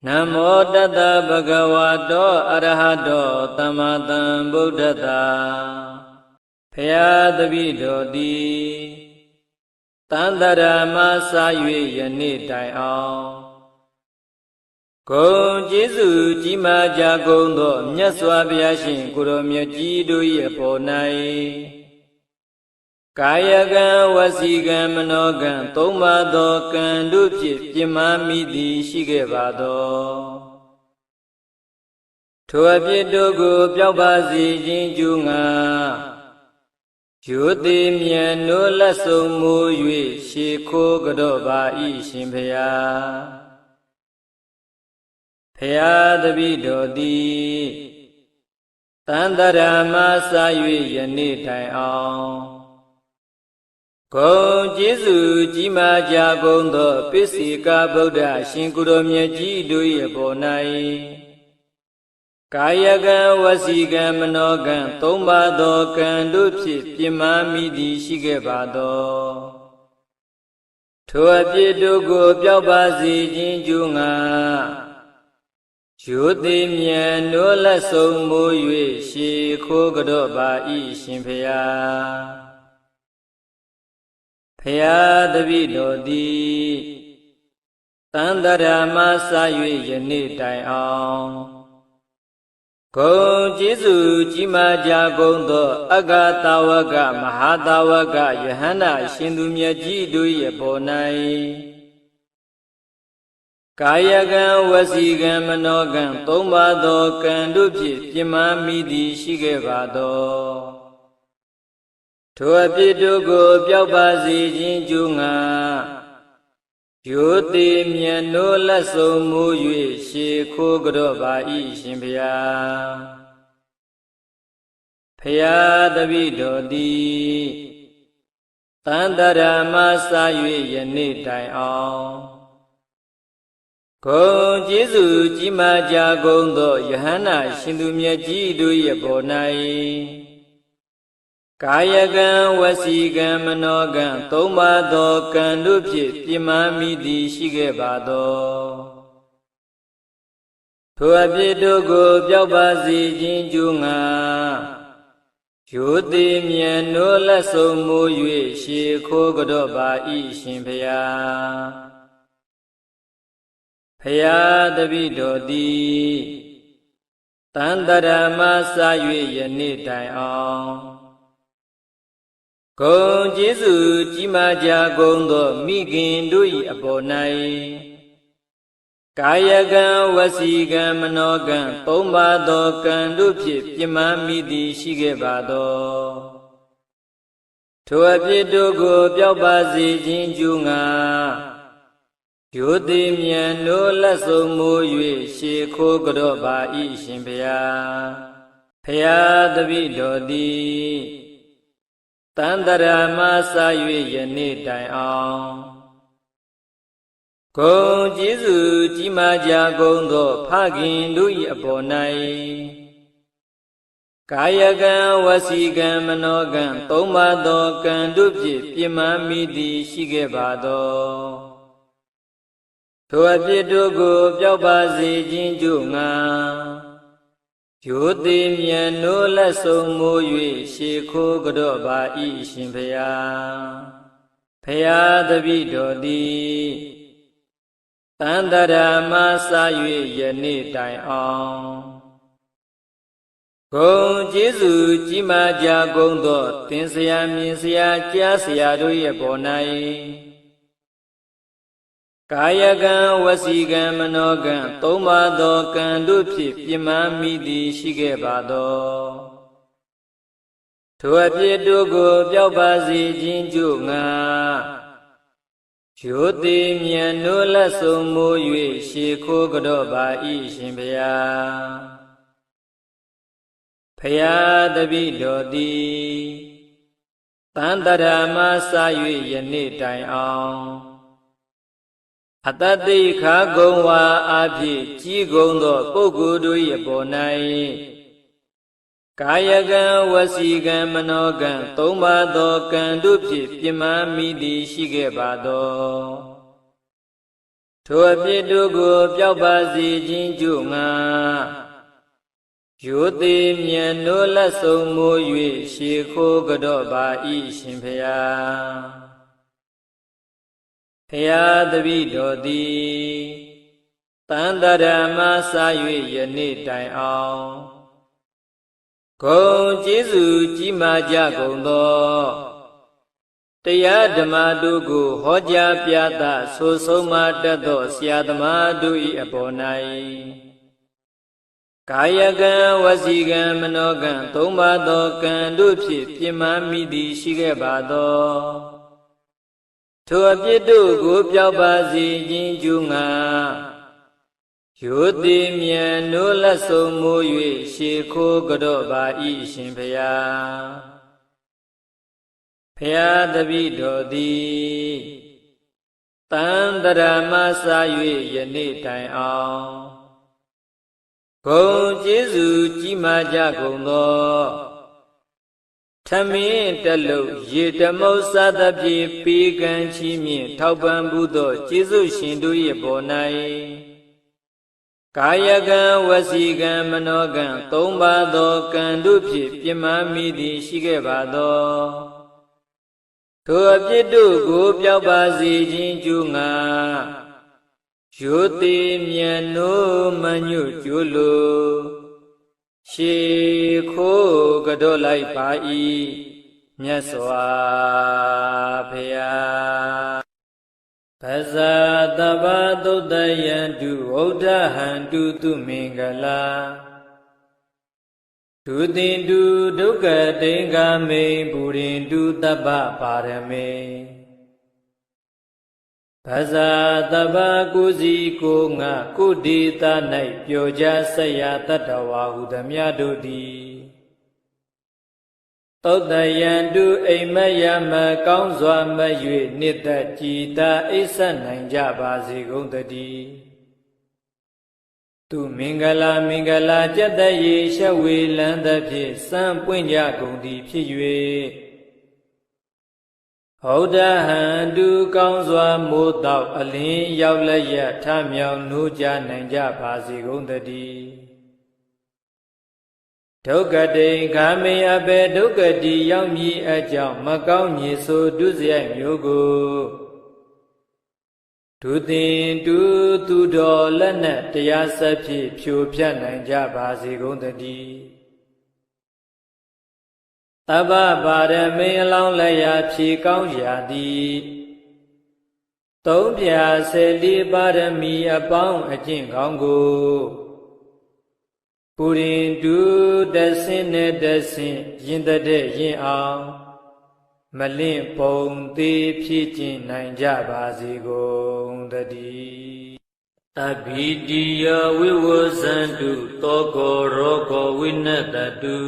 Namo Tata Bhagavato Arahato Tammasambuddhassa Phaya Thavidodi Tantarama Sayue Yane Dai Aung Gong Jesu Jima Jagong Do Myaswa Bhayashin Kuro Myat Ji Do Ye Po Nai Kayagan Wasigan Manogan Toma Do Kan Du Phit Pima Midi Shige Ba Do Thoa Phit Do Ko Pyauk Ba Si Chin Chu Nga Yu Ti Myan No Lat Song Mo Yue She Kho Kado Ba I Shin Phaya Phaya Thavidodi Tantarama Sayue Yane Dai Aung Gong Jesu Jima Jagong Do Pisika Buddha Shin Kuro Myat Ji Do Ye Po Nai Kayagan Wasigan Manogan Toma Do Kan Du Phit Pima Midi Shige Ba Do Thoa Phit Do Ko Pyauk Ba Si Chin Chu Nga Yu Ti Myan No Lat Song Mo Yue She Kho Kado Ba I Shin Phaya Phaya Thavidodi Tantarama Sayue Yane Dai Aung Gong Jesu Jima Jagong Do Agatawaka Mahatawaka Yahana Shindu Myat Ji Do Ye Po Nai Kayagan Wasigan Manogan Toma Do Kan Du Phit Pima Midi Shige Ba Do Thoa Phit Do Ko Pyauk Ba Si Chin Chu Nga Yu Ti Myan No Lat Song Mo Yue She Kho Kado Ba I Shin Phaya Phaya Thavidodi Tantarama Sayue Yane Dai Aung Gong Jesu Jima Jagong Do Yahana Shindu Myat Ji Do Ye Po Nai Kayagan Wasigan Manogan Toma Do Kan Du Phit Pima Midi Shige Ba Do Thoa Phit Do Ko Pyauk Ba Si Chin Chu Nga Yu Ti Myan No Lat Song Mo Yue She Kho Kado Ba I Shin Phaya Phaya Thavidodi Tantarama Sayue Yane Dai Aung Gong Jesu Jima Jagong Do Mikin Do Yi Apo Nai Kayagan Wasigan Manogan Toma Do Kan Du Phit Pima Midi Shige Ba Do Thoa Phit Do Ko Pyauk Ba Si Chin Chu Nga Yu Ti Myan No Lat Song Mo Yue She Kho Kado Ba I Shin Phaya Phaya Thavidodi Tantarama Sayue Yane Dai Aung Gong Jesu Jima Jagong Do Phakin Do Yi Apo Nai Kayagan Wasigan Manogan Toma Do Kan Du Phit Pima Midi Shige Ba Do Thoa Phit Do Ko Pyauk Ba Si Chin Chu Nga Yu Ti Myan No Lat Song Mo Yue She Kho Kado Ba I Shin Phaya Phaya Thavidodi Tantarama Sayue Yane Dai Aung Gong Jesu Jima Jagong Do Tin Saya Myin Saya Kya Saya Do Ye Po Nai Kayagan Wasigan Manogan Toma Do Kan Du Phit Pima Midi Shige Ba Do Thoa Phit Do Ko Pyauk Ba Si Chin Chu Nga Yu Ti Myan No Lat Song Mo Yue She Kho Kado Ba I Shin Phaya Phaya Thavidodi Tantarama Sayue Yane Dai Aung Atati Kha Gong Wa A Phit Ji Gong Do Pukkul Do Ye Po Nai Kayagan Wasigan Manogan Toma Do Kan Du Phit Pima Midi Shige Ba Do ထိုအပြစ်တို့ကိုပျောက်ပါစေခြင်းကြို့ငါရိုသေမြတ်နိုးလက်ဆုံးမိုး၍ရှေခိုးကြော့ပါ၏ရှင်ဖျားဖျားတပည့်တော်သည်တန်တရာမစာ၍ယနေ့တိုင်အောင်ဂုံကျေးဇူးကြီးမားကြကုန်သောတရားဓမ္မတို့ကိုဟောကြားပြသဆိုဆုံးမတတ်သောဆရာသမားတို့၏အပေါ်၌ကာယကံဝစီကံမနောကံသုံးပါးသောကံတို့ဖြင့်ပြင်းမှမိသည်ရှိခဲ့ပါသောထိုအပြစ်တို့ကိုပျောက်ပါစေခြင်းကြိုးငါရိုသေမြတ်နိုးလက်ဆုံးမိုး၍ရှေခိုးကြော့ပါ၏ရှင်ဖျားဖျားတပည့်တော်သည်တန်တရာမစာ၍ယနေ့တိုင်အောင်ဂုံကျေးဇူးကြီးမားကြကုန်သောထမင်းတလုံးရေတမုတ်စားသဖြင့်ပေးကမ်းချီးမြှင့်ထောက်ပံ့မှုသောကျေးဇူးရှင်တို့၏ပေါ်၌ကာယကံဝစီကံမနောကံသုံးပါးသောကံတို့ဖြင့်ပြင်းမှမိသည်ရှိခဲ့ပါသောထိုအပြစ်တို့ကိုပျောက်ပါစေခြင်းကြိုးငါရိုသေမြတ်နိုးမညွတ်ကြိုးလိုရှေခိုးကြော့လိုက်ပါ၏မြတ်စွာဘုရားပဇာတဗ္ဗသုတ္တယံတုဝုဒ္ဓဟံတုသူမင်္ဂလာဒုတိတုဒုက္ခတေင်္ဂမေပုရိန္တုတပ္ပပါရမေပဇာတဗ္ဗကုစီကိုငါကုဒေသ၌ပြောကြားဆက်ရတတ္တဝါဟုသမျှတို့သည်သုတ္တယံတုအိမ်မက်ရမကောင်းစွာမတ်၍နှစ်သက်ကြည်သာအိပ်ဆက်နိုင်ကြပါစေကုန်သတည်းသူမင်္ဂလာမင်္ဂလာကြက်တရေရှဝေလန်းသဖြင့်စံပွင့်ကြကုန်သည်ဖြစ်၍ဟောဒဟံတုကောင်းစွာမိုးတောက်အလင်းရောက်လက်ရထမြောင်နိုးကြနိုင်ကြပါစေကုန်သတည်းဒုက္ခတိခာမေအဘေဒုက္ခတိရောက်မည်အကြောင်းမကောင်းညေဆိုဒုစရိုက်မျိုးကိုဒုသင်တုသူတော်လက်နက်တရားစဖြင့်ဖြိုဖျက်နိုင်ကြပါစေကုန်သတည်းတပ္ပပါရမေအလောင်းလက်ရာဖြေကောင်းရာသည်သုံးပြဆယ်လေးပါရမီအပေါင်းအကျင့်ကောင်းကိုပုရိန္တုတဆင်းနဲ့တဆင်းရင်တဲ့ရင်အောင်မလင့်ပုံသေးဖြည့်ကျင့်နိုင်ကြပါစေကုန်သတည်းအဘိဓိယဝိဝဇန္တုသောကောရောဂောဝိနတတု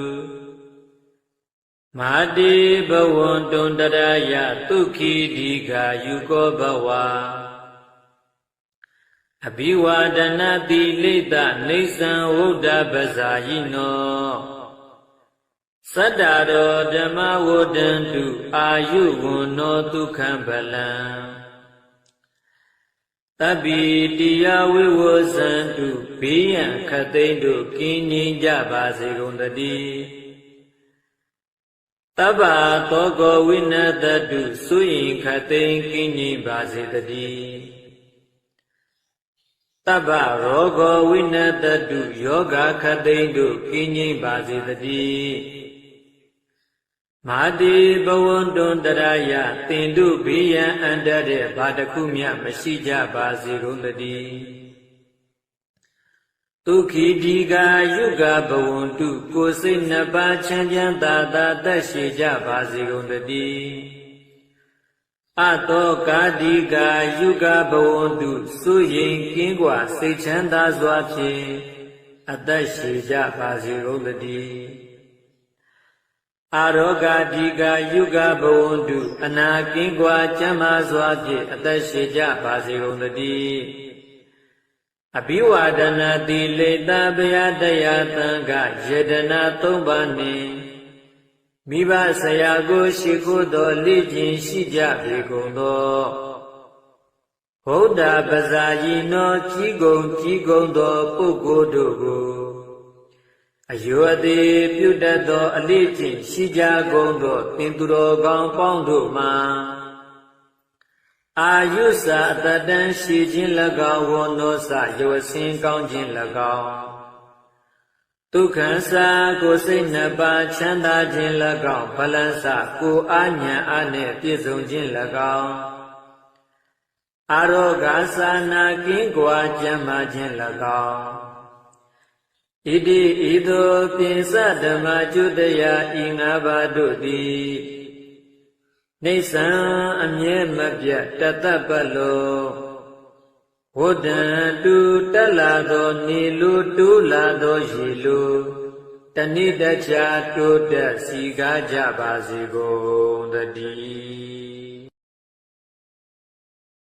မာတိဘဝန္တုံတရာယဒုက္ခိဒီဃာယုကောဘဝအဘိဝါဒနာတိလိတနေသံဝုဒ္ဓပဇာယိနောသတ္တရောဓမ္မဝဒ္ဒန္တုအာယုဝန္နောဒုက္ခံဗလံတပ္ပိတိယဝိဝဇန္တုဘေးရန်ခတ်သိမ်းတို့ကင်းငြိမ်းကြပါစေကုန်သတည်းတပ္ပသောကောဝိနတတုစွရင်ခတ်သိမ်းကင်းငြိမ်းပါစေတည်းတပ္ပရောဂောဝိနတတုယောဂခတ်သိမ်းတို့ကင်းငြိမ်းပါစေတည်းမာတိဘဝန္တုံတရာယသင်တို့ဘေးရန်အန္တတဲ့ဘာတစ်ခုမျှမရှိကြပါစေကုန်သတည်းဒုက္ခိဒီဃာယုဂဘဝန္တုကိုယ်စိတ်နှစ်ပါးချမ်းချမ်းသာသာသက်ရှိကြပါစေကုန်သတည်းအတောကာဒီဃာယုဂဘဝန္တုစိုးရင်ကင်းကွာစိတ်ချမ်းသာစွာဖြင့်အသက်ရှိကြပါစေကုန်သတည်းအာရောဂဒီဃာယုဂဘဝန္တုအနာကင်းကွာကျမ်းမာစွာဖြင့်အသက်ရှိကြပါစေကုန်သတည်းအဘိဝါဒနာတိလေတဗျာတရားသံဃယတနာ၃ပါးနှင့်မိဘဆရာကိုရှိခိုးသောလေ့ကျင့်ရှိကြပေကုန်သောဘ ဗုဒ္ဓပဇာယီနောကြီးကုံသောပုဂ္ဂိုလ်တို့ကိုအယောအသေးပြုတတ်သောအလေးချင်းရှိကြကုန်သောသင်သူတော်ကောင်းပေါင်းတို့မှာအာယုစအတတန်ရှိခြင်း၎င်းဝန္နောစယောစင်ကောင်းခြင်း၎င်းဒုက္ခစာကိုယ်စိတ်နှစ်ပါးချမ်းသာခြင်း၎င်းဗလံစကိုယ်အာဉာဏ်အားနှင့်ပြည့်စုံခြင်း၎င်းအာရောဂါသာနာကင်းကွာကျမ်းမာခြင်း၎င်းဣတိဤသို့ပိစဓမ္မကျွတယဤငါးပါးတို့သည်နိစ္စံအမြဲမပြတ်တသက်ပတ်လုံးဝဋ္ဌံတူတက်လာသောနေလူတူးလာသောရေလူတဏိတ္တချာတိုးတက်စီကားကြပါစေကုန်သတည်း